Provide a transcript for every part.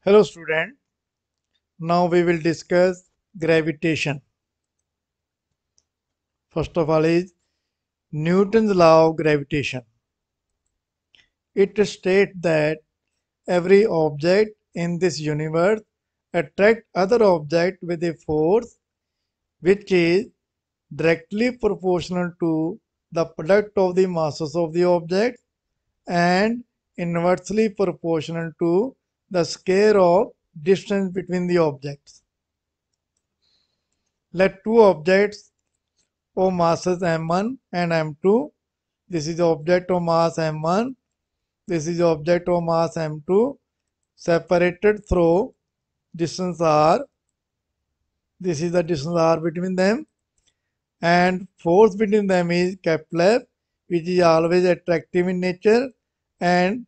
Hello student, now we will discuss gravitation. First of all is Newton's law of gravitation. It states that every object in this universe attracts other object with a force which is directly proportional to the product of the masses of the object and inversely proportional to the square of distance between the objects. Let two objects of masses m1 and m2. This is the object of mass m1. This is the object of mass m2 separated through distance r. This is the distance r between them, and force between them is capital F, which is always attractive in nature, and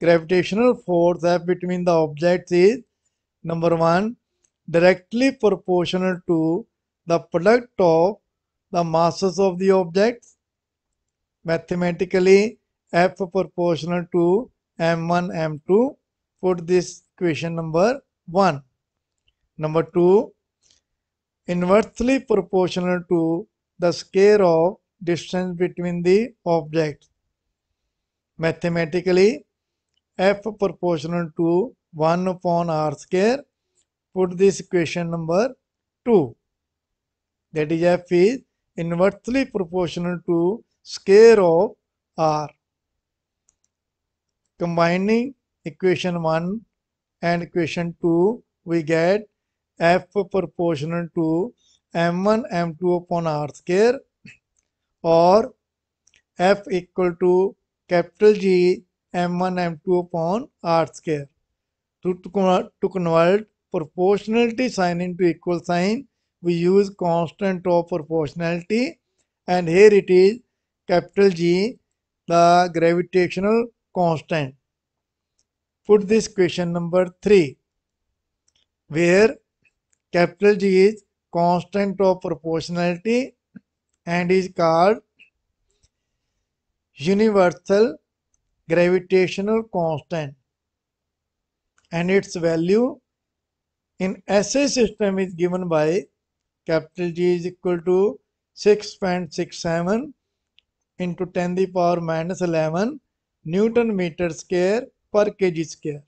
gravitational force F between the objects is number 1 directly proportional to the product of the masses of the objects. Mathematically, F proportional to m1 m2. Put this equation number 1. Number 2, inversely proportional to the square of distance between the objects. Mathematically, F proportional to 1 upon r square. Put this equation number 2. That is, F is inversely proportional to square of r. Combining equation 1 and equation 2, we get F proportional to m1 m2 upon r square, or F equal to capital G m1 m2 upon r square. To convert proportionality sign into equal sign, we use constant of proportionality, and here it is capital G, the gravitational constant. Put this question number 3, where capital G is constant of proportionality and is called universal gravitational constant, and its value in SI system is given by capital G is equal to 6.67 into 10 the power minus 11 Newton meter square per kg square.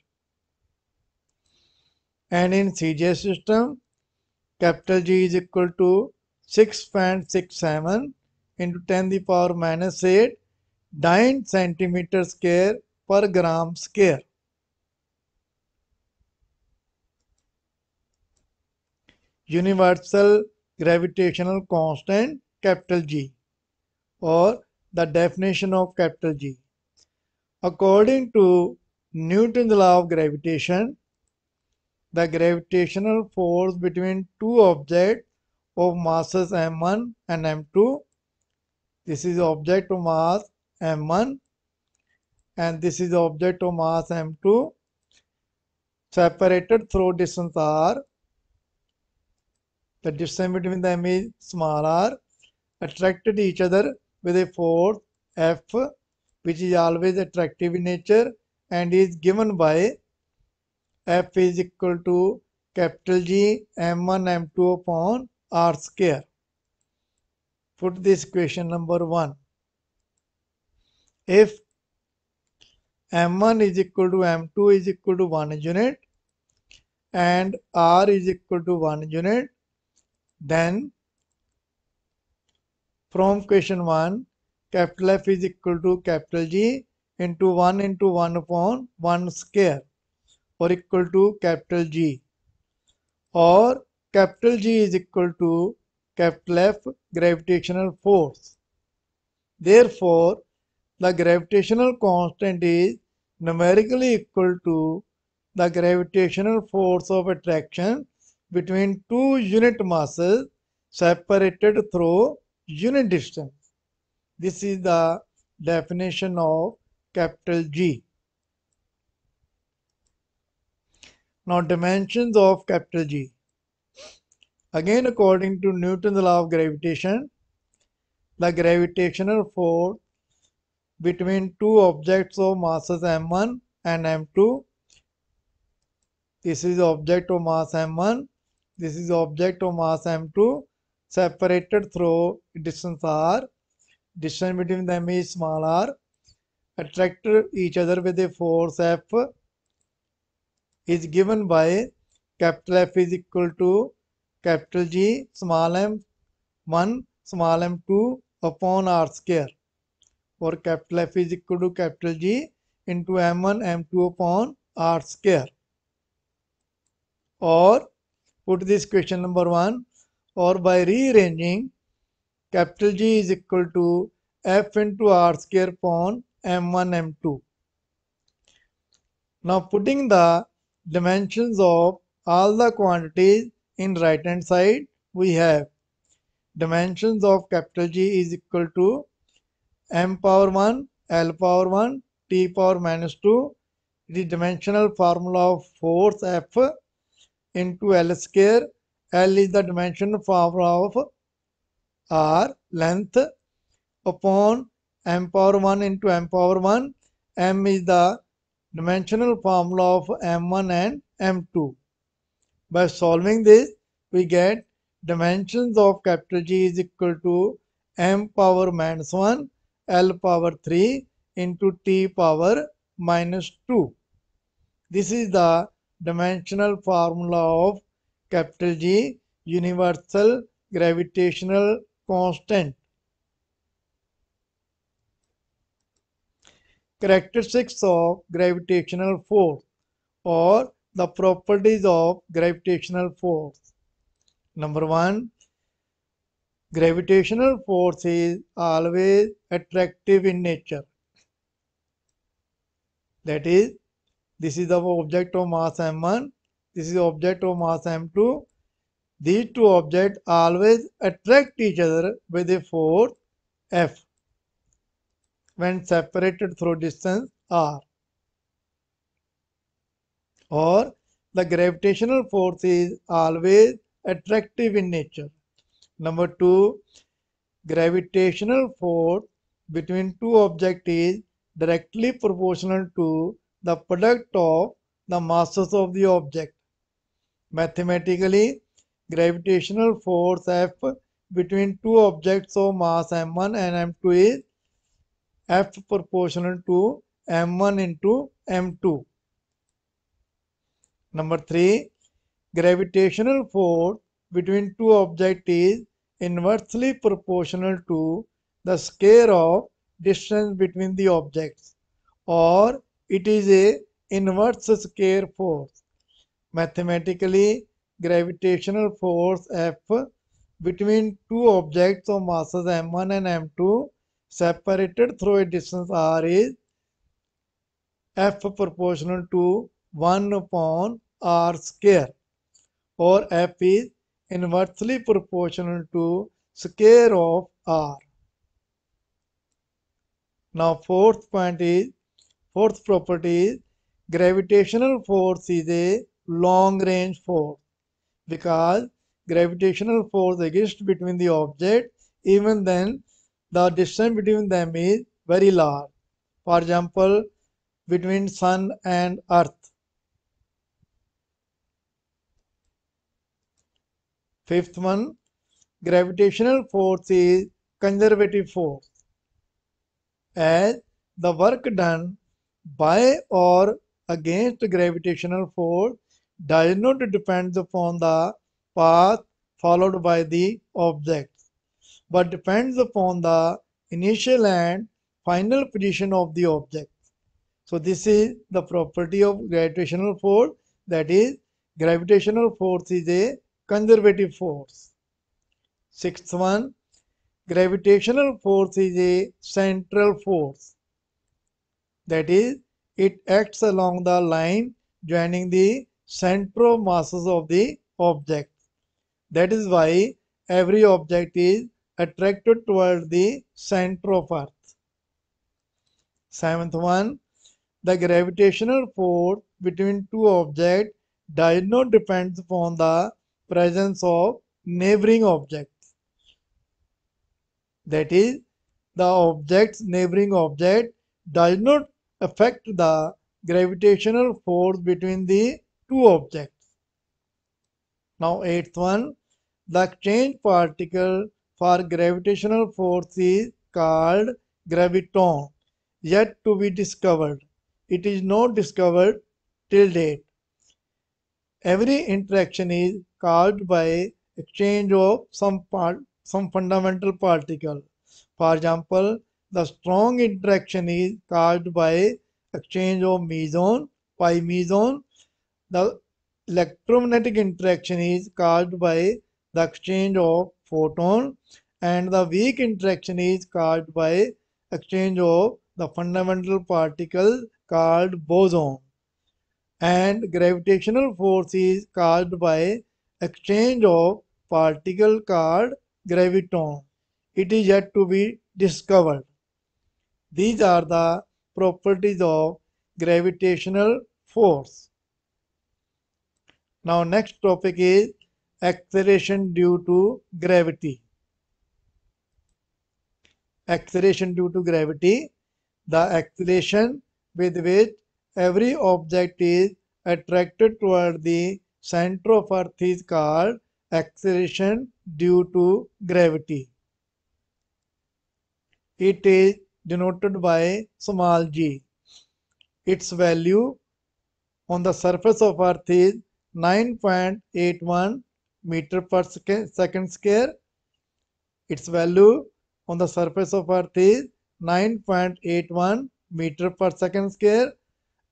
And in CJ system, capital G is equal to 6.67 into 10 the power minus 8 9 centimeter square per gram square. Universal gravitational constant capital G, or the definition of capital G. According to Newton's law of gravitation, the gravitational force between two objects of masses m1 and m2, this is the object of mass m1 and this is the object of mass m2, separated through distance r. The distance between them is small r, attracted each other with a force F, which is always attractive in nature and is given by F is equal to capital G m1 m2 upon r square. Put this equation number 1. If m1 is equal to m2 is equal to 1 unit and r is equal to 1 unit, then from equation 1, capital F is equal to capital G into 1 upon 1 square, or equal to capital G, or capital G is equal to capital F gravitational force. Therefore, the gravitational constant is numerically equal to the gravitational force of attraction between two unit masses separated through unit distance. This is the definition of capital G. Now, dimensions of capital G. Again, according to Newton's law of gravitation, the gravitational force between two objects of masses m1 and m2 This is object of mass m1. This is object of mass m2 separated through distance r. Distance between them is small r. Attracted each other with a force F is given by capital F is equal to capital G small m1 small m2 upon r square, or capital F is equal to capital G into m1 m2 upon r square. Or put this question number 1, or by rearranging capital G is equal to F into r square upon m1 m2. Now putting the dimensions of all the quantities in right hand side, we have dimensions of capital G is equal to m power 1, L power 1, T power minus 2. The dimensional formula of force F into L square. L is the dimensional formula of R, length, upon m power 1 into m power 1. M is the dimensional formula of m1 and m2. By solving this, we get dimensions of capital G is equal to m power minus 1, L power 3 into T power minus 2. This is the dimensional formula of capital G, universal gravitational constant. Characteristics of gravitational force, or the properties of gravitational force. Number 1, gravitational force is always attractive in nature. That is, this is the object of mass m1, this is the object of mass m2. These two objects always attract each other with a force F when separated through distance r. Or the gravitational force is always attractive in nature. Number 2, gravitational force between two objects is directly proportional to the product of the masses of the object. Mathematically, gravitational force F between two objects of mass m1 and m2 is F proportional to m1 into m2. Number 3, gravitational force between two objects is inversely proportional to the square of distance between the objects, or it is a inverse square force. Mathematically, gravitational force F between two objects of masses m1 and m2 separated through a distance r is F proportional to 1 upon r square, or F is inversely proportional to square of r. Now fourth property is gravitational force is a long range force, because gravitational force exists between the object even then the distance between them is very large. For example, between sun and earth. Fifth one, gravitational force is conservative force, as the work done by or against gravitational force does not depend upon the path followed by the object, but depends upon the initial and final position of the object. So this is the property of gravitational force, that is, gravitational force is a conservative force. Sixth one, gravitational force is a central force, that is, it acts along the line joining the center of masses of the object. That is why every object is attracted toward the center of earth. Seventh one, the gravitational force between two objects does not depend upon the presence of neighboring objects. That is, the object's neighboring object does not affect the gravitational force between the two objects. Now eighth one, the exchange particle for gravitational force is called graviton, yet to be discovered. It is not discovered till date. Every interaction is caused by exchange of some fundamental particle. For example, the strong interaction is caused by exchange of meson, pi meson. The electromagnetic interaction is caused by the exchange of photon, and the weak interaction is caused by exchange of the fundamental particle called boson. And gravitational force is caused by exchange of particle called graviton. It is yet to be discovered. These are the properties of gravitational force. Now next topic is acceleration due to gravity. Acceleration due to gravity, the acceleration with which every object is attracted toward the center of Earth is called acceleration due to gravity. It is denoted by small g. Its value on the surface of Earth is 9.81 meter per second square. Its value on the surface of Earth is 9.81 meter per second square,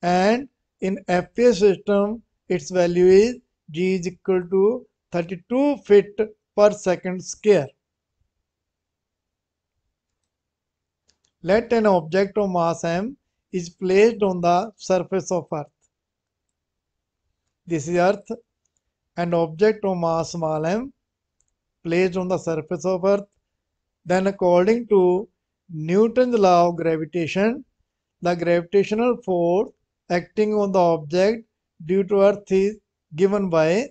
and in FPS system its value is g is equal to 32 feet per second square. Let an object of mass m is placed on the surface of Earth. This is Earth. An object of mass small m placed on the surface of Earth. Then according to Newton's law of gravitation, the gravitational force acting on the object due to Earth is given by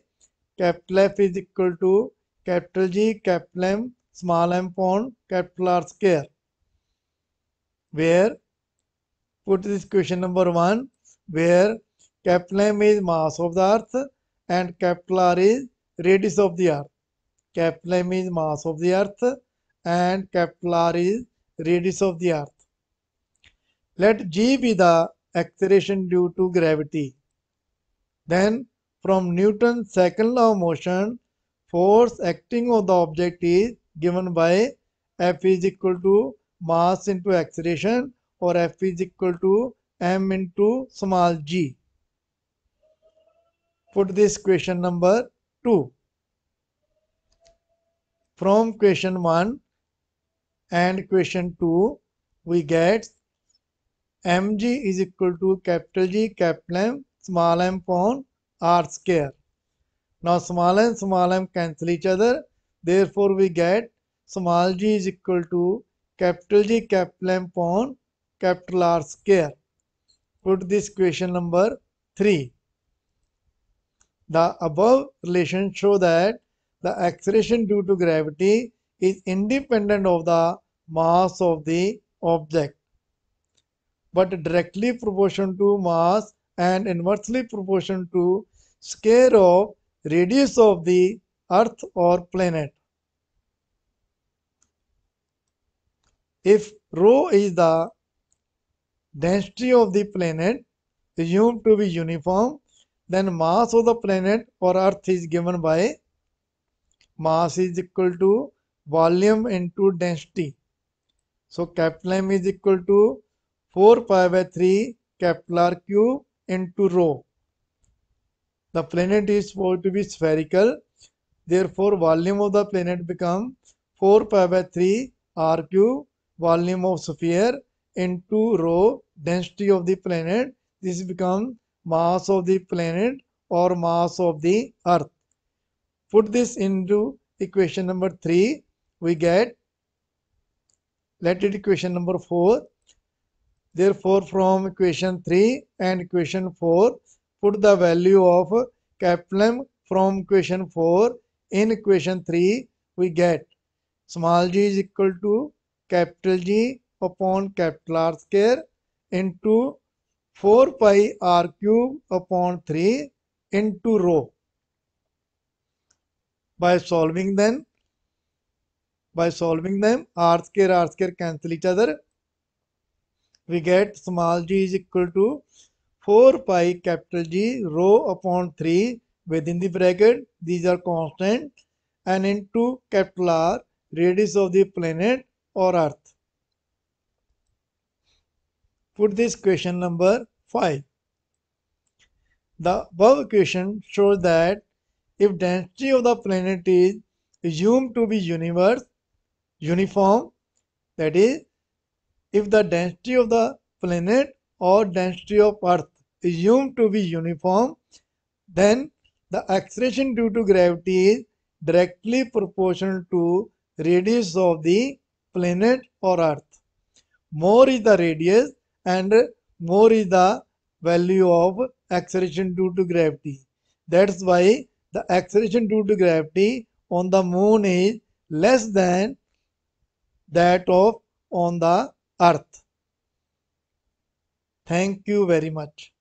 capital F is equal to capital G capital M small m upon capital R square, where put this question number 1, where capital M is mass of the Earth and capital R is radius of the Earth. Capital M is mass of the Earth and capital R is radius of the Earth. Let G be the acceleration due to gravity. Then from Newton's second law of motion, force acting on the object is given by F is equal to mass into acceleration, or F is equal to m into small g. Put this question number 2. From question 1 and question 2, we get mg is equal to capital G capital M small m upon R square. Now small m cancel each other. Therefore we get small g is equal to capital G capital M upon capital R square. Put this question number 3. The above relations show that the acceleration due to gravity is independent of the mass of the object, but directly proportional to mass and inversely proportional to square of radius of the Earth or planet. If rho is the density of the planet assumed to be uniform, then mass of the planet or Earth is given by mass is equal to volume into density. So capital M is equal to 4 pi by 3 capital R cube into rho. The planet is supposed to be spherical. Therefore volume of the planet becomes 4 pi by 3 R cube volume of sphere into rho density of the planet. This becomes mass of the planet or mass of the Earth. Put this into equation number 3. We get, let it equation number 4. Therefore from equation 3 and equation 4, put the value of capital M from equation 4 in equation 3. We get small g is equal to capital G upon capital R square into 4 pi R cube upon 3 into rho. By solving them, r square cancel each other. We get small g is equal to 4 pi capital G rho upon 3 within the bracket. These are constant, and into capital R, radius of the planet or earth. Put this question number 5. The above equation shows that if density of the planet is assumed to be uniform, that is, if the density of the planet or density of earth is assumed to be uniform, then the acceleration due to gravity is directly proportional to radius of the planet or earth. More is the radius and more is the value of acceleration due to gravity. That's why the acceleration due to gravity on the moon is less than that of on the earth. Thank you very much.